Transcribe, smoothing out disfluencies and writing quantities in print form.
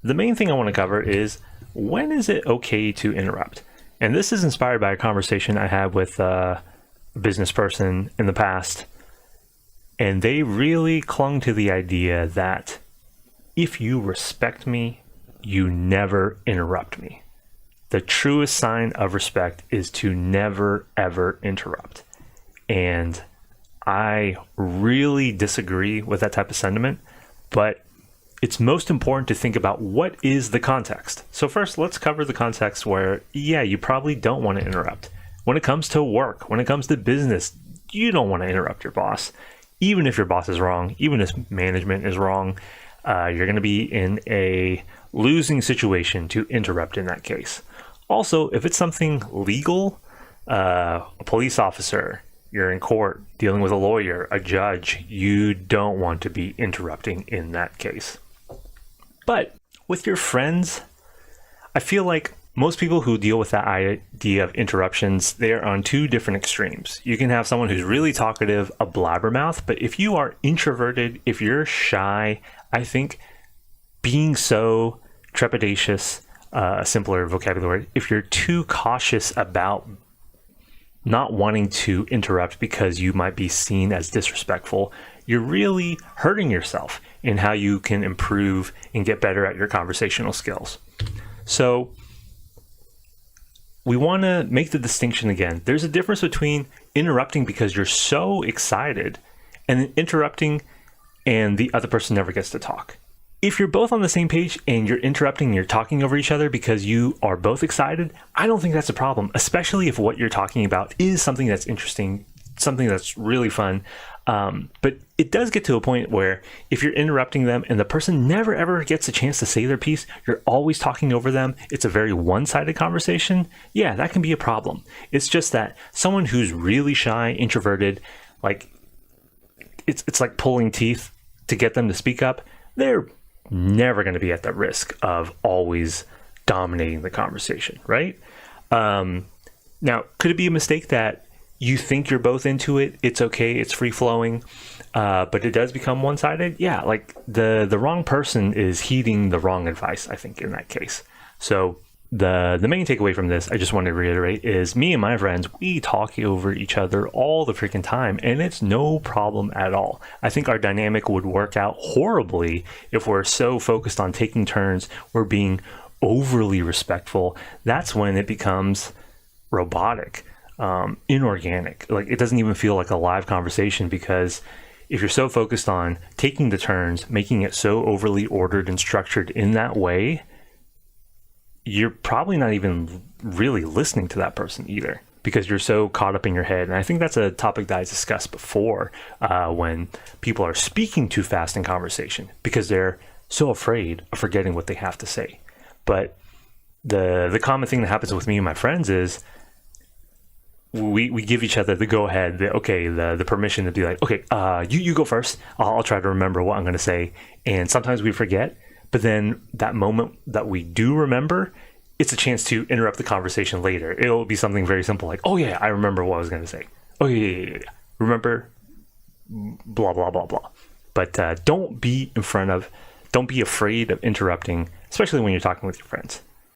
The main thing I want to cover is when is it okay to interrupt? And this is inspired by a conversation I had with a business person in the past. And they really clung to the idea that if you respect me, you never interrupt me. The truest sign of respect is to never, ever interrupt. And I really disagree with that type of sentiment, but it's most important to think about what is the context. So first, let's cover the context where, yeah, you probably don't want to interrupt. When it comes to work, when it comes to business, you don't want to interrupt your boss. Even if your boss is wrong, even if management is wrong, you're going to be in a losing situation to interrupt in that case. Also, if it's something legal, a police officer, you're in court dealing with a lawyer, a judge, you don't want to be interrupting in that case. But with your friends, I feel like most people who deal with that idea of interruptions, they're on two different extremes. You can have someone who's really talkative, a blabbermouth, but if you are introverted, if you're shy, I think being so trepidatious, a simpler vocabulary, if you're too cautious about not wanting to interrupt because you might be seen as disrespectful, you're really hurting yourself in how you can improve and get better at your conversational skills. So we want to make the distinction again. There's a difference between interrupting because you're so excited and interrupting and the other person never gets to talk. If you're both on the same page and you're interrupting and you're talking over each other because you are both excited, I don't think that's a problem, especially if what you're talking about is something that's interesting, something that's really fun. But it does get to a point where if you're interrupting them and the person never ever gets a chance to say their piece, you're always talking over them, it's a very one-sided conversation, yeah, that can be a problem. It's just that someone who's really shy, introverted, like it's like pulling teeth to get them to speak up, they're never going to be at the risk of always dominating the conversation, right? Now, could it be a mistake that you think you're both into it? It's okay, it's free flowing, but it does become one-sided? Yeah, like the wrong person is heeding the wrong advice, I think, in that case. So the main takeaway from this, I just want to reiterate, is me and my friends, we talk over each other all the freaking time, and it's no problem at all. I think our dynamic would work out horribly if we're so focused on taking turns, we're being overly respectful. That's when it becomes robotic, inorganic. Like it doesn't even feel like a live conversation, because if you're so focused on taking the turns, making it so overly ordered and structured in that way, you're probably not even really listening to that person either, because you're so caught up in your head. And I think that's a topic that I discussed before, when people are speaking too fast in conversation because they're so afraid of forgetting what they have to say. But the common thing that happens with me and my friends is we give each other the go ahead, the permission to be like, okay, you go first. I'll try to remember what I'm going to say. And sometimes we forget. But then that moment that we do remember, it's a chance to interrupt the conversation later. It'll be something very simple like, oh yeah, I remember what I was going to say. Oh yeah. Remember, blah, blah, blah, blah. But don't be afraid of interrupting, especially when you're talking with your friends.